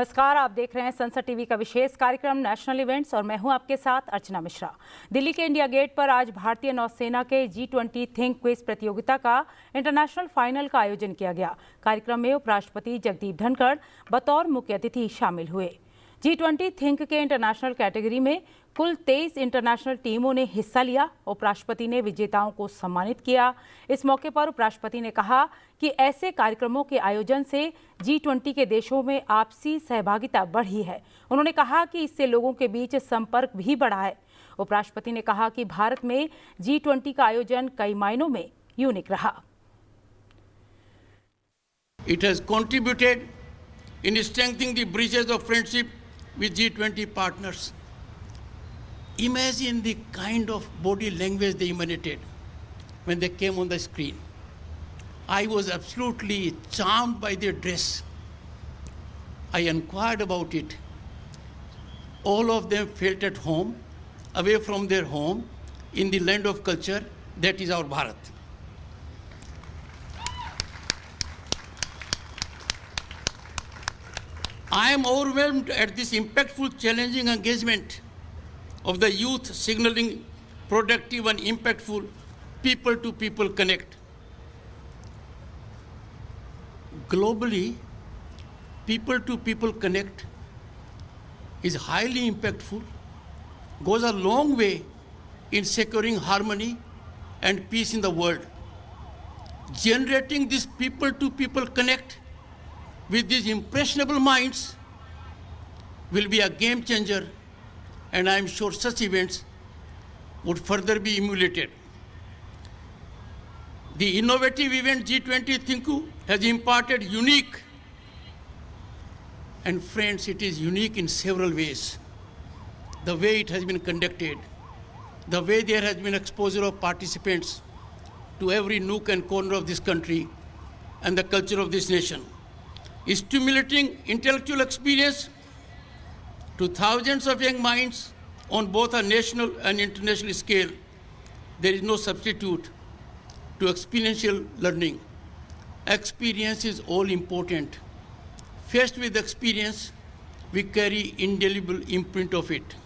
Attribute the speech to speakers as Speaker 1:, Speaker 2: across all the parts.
Speaker 1: नमस्कार, आप देख रहे हैं संसद टीवी का विशेष कार्यक्रम नेशनल इवेंट्स और मैं हूं आपके साथ अर्चना मिश्रा। दिल्ली के इंडिया गेट पर आज भारतीय नौसेना के G20 थिंक क्विज प्रतियोगिता का इंटरनेशनल फाइनल का आयोजन किया गया। कार्यक्रम में उपराष्ट्रपति जगदीप धनखड़ बतौर मुख्य अतिथि शामिल हुए। G20 थिंक के इंटरनेशनल कैटेगरी में कुल 23 इंटरनेशनल टीमों ने हिस्सा लिया। उपराष्ट्रपति ने विजेताओं को सम्मानित किया। इस मौके पर उपराष्ट्रपति ने कहा कि ऐसे कार्यक्रमों के आयोजन से G20 के देशों में आपसी सहभागिता बढ़ी है। उन्होंने कहा कि इससे लोगों के बीच संपर्क भी बढ़ा है। उपराष्ट्रपति ने कहा कि भारत में G20 का आयोजन कई मायनों में यूनिक रहा।
Speaker 2: It has contributed in strengthening the bridges of friendship with G20 partners. Imagine the kind of body language they emanated when they came on the screen. I was absolutely charmed by their dress. I inquired about it. All of them felt at home, away from their home, in the land of culture that is our Bharat. I am overwhelmed at this impactful, challenging engagement of the youth, signaling productive and impactful people-to-people connect. Globally, people-to-people connect is highly impactful, goes a long way in securing harmony and peace in the world. Generating this people-to-people connect with these impressionable minds will be a game changer, and I am sure such events would further be emulated. The innovative event G20 Thinku has imparted unique, and friends, it is unique in several ways. The way it has been conducted, the way there has been exposure of participants to every nook and corner of this country and the culture of this nation. Stimulating intellectual experience to thousands of young minds on both a national and international scale. There is no substitute to experiential learning. Experience is all important. Faced with experience, we carry indelible imprint of it.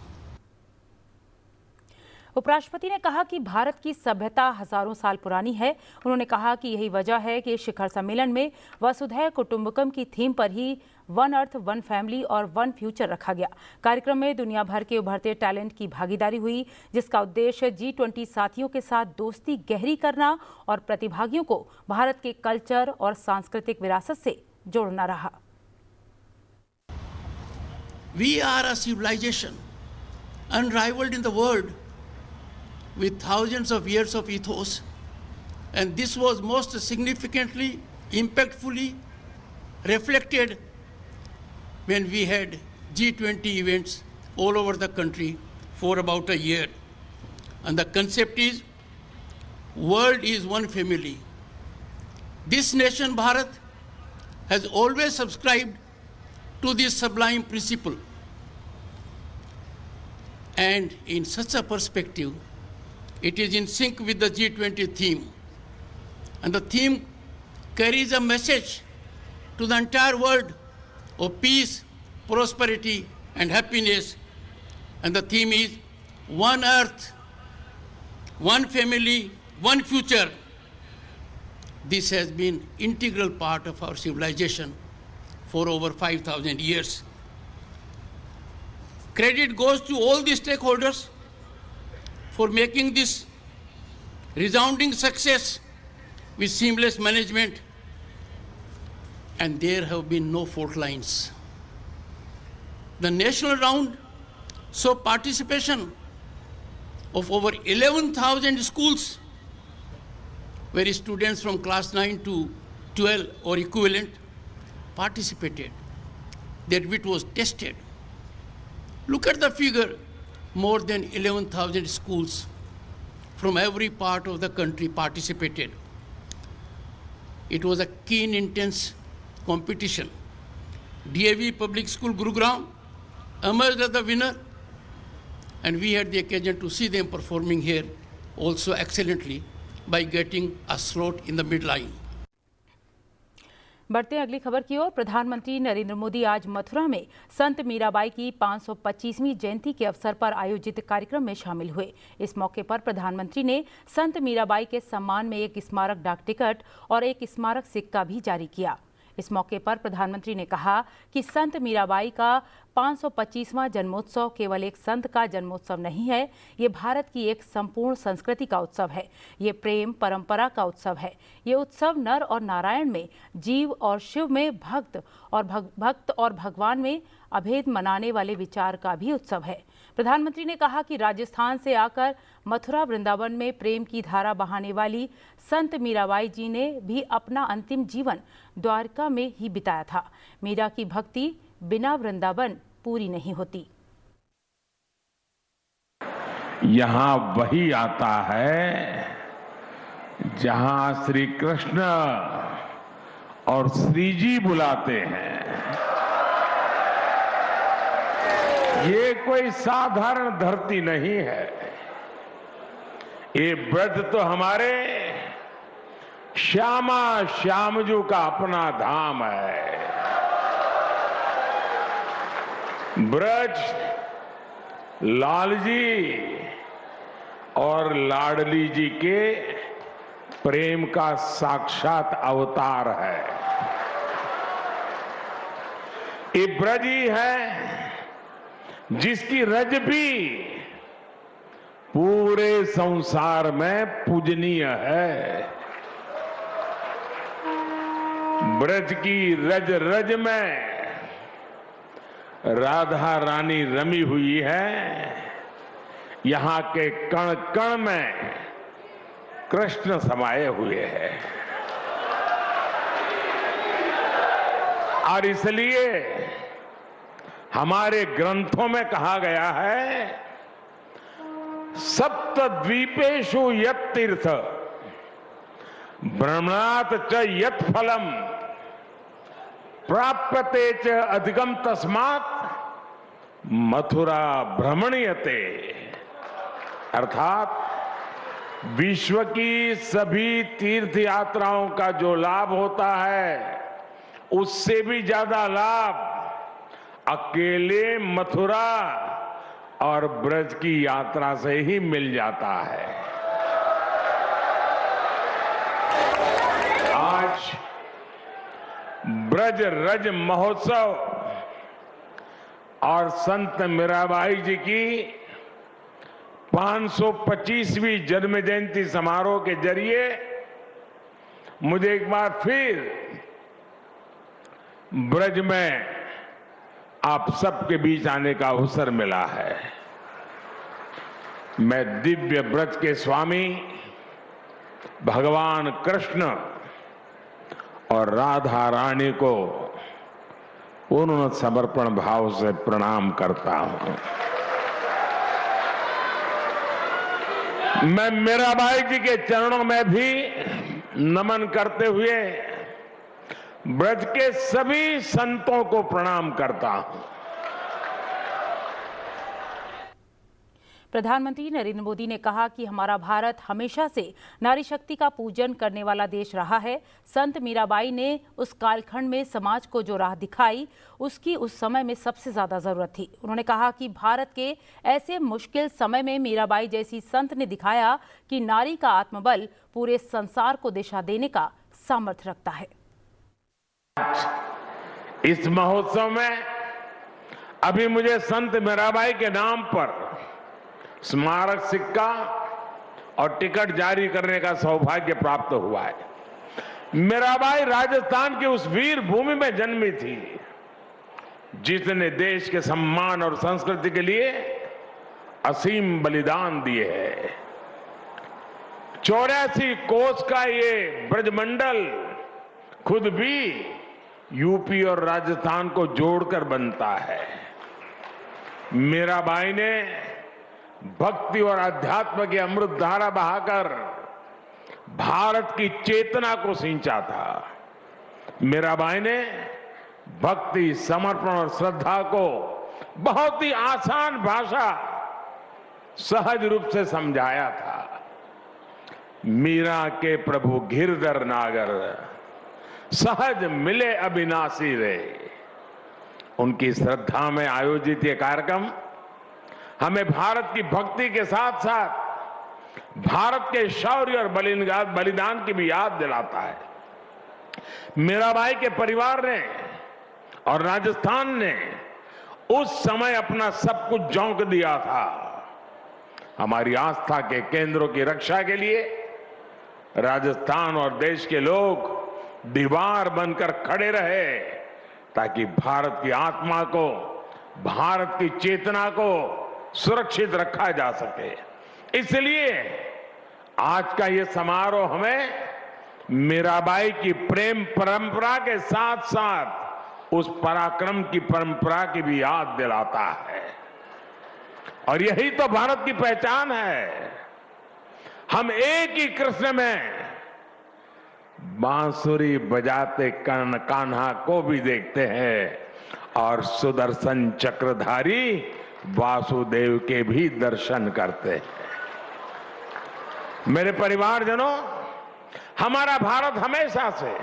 Speaker 1: उपराष्ट्रपति ने कहा कि भारत की सभ्यता हजारों साल पुरानी है। उन्होंने कहा कि यही वजह है कि शिखर सम्मेलन में वसुधैव कुटुंबकम की थीम पर ही वन अर्थ, वन फैमिली और वन फ्यूचर रखा गया। कार्यक्रम में दुनिया भर के उभरते टैलेंट की भागीदारी हुई, जिसका उद्देश्य G20 साथियों के साथ दोस्ती गहरी करना और प्रतिभागियों को भारत के कल्चर और सांस्कृतिक विरासत से जोड़ना रहा।
Speaker 2: We are a civilization unrivaled in the world, with thousands of years of ethos, and this was most significantly, impactfully reflected when we had G20 events all over the country for about a year. And the concept is, world is one family. This nation, Bharat, has always subscribed to this sublime principle. And in such a perspective, it is in sync with the G20 theme. And the theme carries a message to the entire world of peace, prosperity, and happiness. And the theme is one earth, one family, one future. This has been an integral part of our civilization for over 5,000 years. Credit goes to all the stakeholders for making this resounding success with seamless management, and there have been no fault lines. The national round saw participation of over 11,000 schools, where students from class 9 to 12 or equivalent participated. Their wit was tested. Look at the figure. More than 11,000 schools from every part of the country participated. It was a keen, intense competition. DAV Public School Gurugram emerged as the winner, and we had the occasion to see them performing here also excellently by getting a slot in the midline.
Speaker 1: बढ़ते हैं अगली खबर की ओर। प्रधानमंत्री नरेंद्र मोदी आज मथुरा में संत मीराबाई की 525वीं जयंती के अवसर पर आयोजित कार्यक्रम में शामिल हुए। इस मौके पर प्रधानमंत्री ने संत मीराबाई के सम्मान में एक स्मारक डाक टिकट और एक स्मारक सिक्का भी जारी किया। इस मौके पर प्रधानमंत्री ने कहा कि संत मीराबाई का 525वां जन्मोत्सव केवल एक संत का जन्मोत्सव नहीं है, ये भारत की एक संपूर्ण संस्कृति का उत्सव है। ये प्रेम परंपरा का उत्सव है। ये उत्सव नर और नारायण में, जीव और शिव में, भक्त और भगवान में अभेद मनाने वाले विचार का भी उत्सव है। प्रधानमंत्री ने कहा कि राजस्थान से आकर मथुरा वृंदावन में प्रेम की धारा बहाने वाली संत मीराबाई जी ने भी अपना अंतिम जीवन द्वारका में ही बिताया था। मीरा की भक्ति बिना वृंदावन पूरी नहीं होती।
Speaker 3: यहाँ वही आता है जहाँ श्री कृष्ण और श्री जी बुलाते हैं। ये कोई साधारण धरती नहीं है। ये ब्रज तो हमारे श्यामा श्यामजू का अपना धाम है। ब्रज लाल जी और लाडली जी के प्रेम का साक्षात अवतार है। ये ब्रज ही है जिसकी रज भी पूरे संसार में पूजनीय है। ब्रज की रज रज में राधा रानी रमी हुई है। यहाँ के कण कण में कृष्ण समाये हुए हैं। और इसलिए हमारे ग्रंथों में कहा गया है, सप्त द्वीपेषु यत् तीर्थ भ्रमणात् च यत् फलम प्राप्यते च अधिकम तस्मात् मथुरा भ्रमणीयते। अर्थात विश्व की सभी तीर्थ यात्राओं का जो लाभ होता है, उससे भी ज्यादा लाभ अकेले मथुरा और ब्रज की यात्रा से ही मिल जाता है। आज ब्रज रज महोत्सव और संत मीराबाई जी की 525वीं जन्म जयंती समारोह के जरिए मुझे एक बार फिर ब्रज में आप सबके बीच आने का अवसर मिला है। मैं दिव्य ब्रज के स्वामी भगवान कृष्ण और राधा रानी को पूर्ण समर्पण भाव से प्रणाम करता हूं। मैं मीराबाई जी के चरणों में भी नमन करते हुए ब्रज के सभी संतों को प्रणाम करता हूं।
Speaker 1: प्रधानमंत्री नरेंद्र मोदी ने कहा कि हमारा भारत हमेशा से नारी शक्ति का पूजन करने वाला देश रहा है। संत मीराबाई ने उस कालखंड में समाज को जो राह दिखाई, उसकी उस समय में सबसे ज्यादा जरूरत थी। उन्होंने कहा कि भारत के ऐसे मुश्किल समय में मीराबाई जैसी संत ने दिखाया कि नारी का आत्मबल पूरे संसार को दिशा देने का सामर्थ्य रखता है।
Speaker 3: इस महोत्सव में अभी मुझे संत मीराबाई के नाम पर स्मारक सिक्का और टिकट जारी करने का सौभाग्य प्राप्त हुआ है। मीराबाई राजस्थान की उस वीर भूमि में जन्मी थी जिसने देश के सम्मान और संस्कृति के लिए असीम बलिदान दिए हैं। 84 कोस का ये ब्रजमंडल खुद भी यूपी और राजस्थान को जोड़कर बनता है। मीराबाई ने भक्ति और अध्यात्म की अमृत धारा बहाकर भारत की चेतना को सिंचा था। मीराबाई ने भक्ति, समर्पण और श्रद्धा को बहुत ही आसान भाषा, सहज रूप से समझाया था। मीरा के प्रभु गिरधर नागर सहज मिले अविनाशी रे। उनकी श्रद्धा में आयोजित ये कार्यक्रम हमें भारत की भक्ति के साथ साथ भारत के शौर्य और बलिदान की भी याद दिलाता है। मीराबाई के परिवार ने और राजस्थान ने उस समय अपना सब कुछ झोंक दिया था। हमारी आस्था के केंद्रों की रक्षा के लिए राजस्थान और देश के लोग दीवार बनकर खड़े रहे ताकि भारत की आत्मा को, भारत की चेतना को सुरक्षित रखा जा सके। इसलिए आज का ये समारोह हमें मीराबाई की प्रेम परंपरा के साथ साथ उस पराक्रम की परंपरा की भी याद दिलाता है। और यही तो भारत की पहचान है। हम एक ही कृष्ण में बांसुरी बजाते कर्ण कान्हा को भी देखते हैं और सुदर्शन चक्रधारी वासुदेव के भी दर्शन करते हैं। मेरे परिवारजनों, हमारा भारत हमेशा से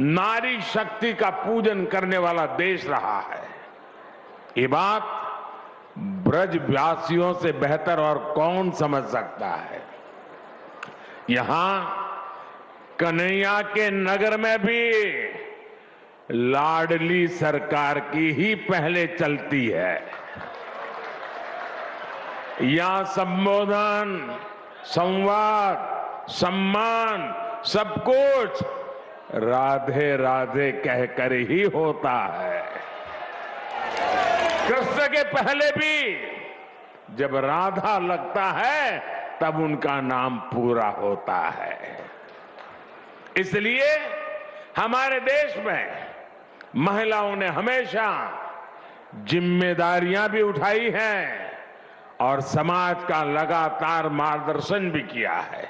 Speaker 3: नारी शक्ति का पूजन करने वाला देश रहा है। ये बात ब्रजवासियों से बेहतर और कौन समझ सकता है। यहां कन्हैया के नगर में भी लाडली सरकार की ही पहले चलती है। यहां संबोधन, संवाद, सम्मान सब कुछ राधे राधे कहकर ही होता है। कृष्ण के पहले भी जब राधा लगता है तब उनका नाम पूरा होता है। इसलिए हमारे देश में महिलाओं ने हमेशा जिम्मेदारियां भी उठाई हैं और समाज का लगातार मार्गदर्शन भी किया है।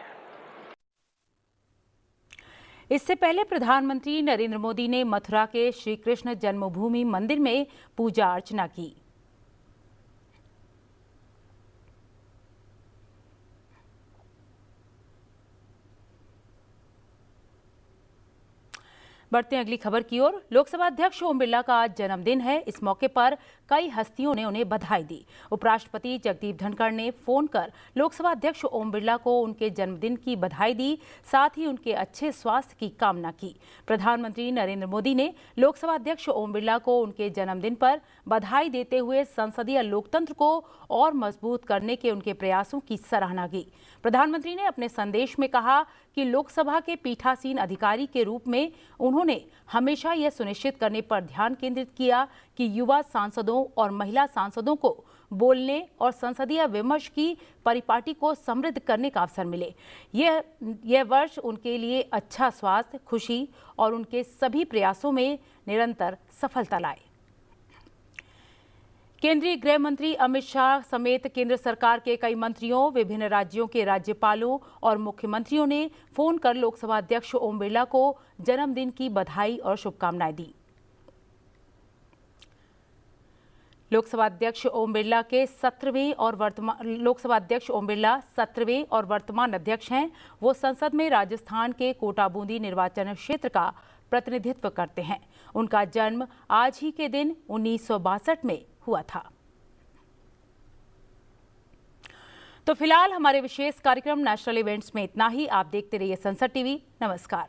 Speaker 1: इससे पहले प्रधानमंत्री नरेंद्र मोदी ने मथुरा के श्री कृष्ण जन्मभूमि मंदिर में पूजा अर्चना की। बढ़ते हैं अगली खबर की ओर। लोकसभा अध्यक्ष ओम बिरला का आज जन्मदिन है। इस मौके पर कई हस्तियों ने उन्हें बधाई दी। उपराष्ट्रपति जगदीप धनखड़ ने फोन कर लोकसभा अध्यक्ष ओम बिरला को उनके जन्मदिन की बधाई दी, साथ ही उनके अच्छे स्वास्थ्य की कामना की। प्रधानमंत्री नरेंद्र मोदी ने लोकसभा अध्यक्ष ओम बिरला को उनके जन्मदिन पर बधाई देते हुए संसदीय लोकतंत्र को और मजबूत करने के उनके प्रयासों की सराहना की। प्रधानमंत्री ने अपने संदेश में कहा कि लोकसभा के पीठासीन अधिकारी के रूप में उन्होंने हमेशा यह सुनिश्चित करने पर ध्यान केंद्रित किया कि युवा सांसदों और महिला सांसदों को बोलने और संसदीय विमर्श की परिपाटी को समृद्ध करने का अवसर मिले। यह वर्ष उनके लिए अच्छा स्वास्थ्य, खुशी और उनके सभी प्रयासों में निरंतर सफलता लाए। केंद्रीय गृह मंत्री अमित शाह समेत केंद्र सरकार के कई मंत्रियों, विभिन्न राज्यों के राज्यपालों और मुख्यमंत्रियों ने फोन कर लोकसभा अध्यक्ष ओम बिरला को जन्मदिन की बधाई और शुभकामनाएं दी। लोकसभा अध्यक्ष ओम बिरला 17वें और वर्तमान अध्यक्ष हैं। वो संसद में राजस्थान के कोटा बूंदी निर्वाचन क्षेत्र का प्रतिनिधित्व करते हैं। उनका जन्म आज ही के दिन 1962 में हुआ था। तो फिलहाल हमारे विशेष कार्यक्रम नेशनल इवेंट्स में इतना ही। आप देखते रहिए संसद टीवी। नमस्कार।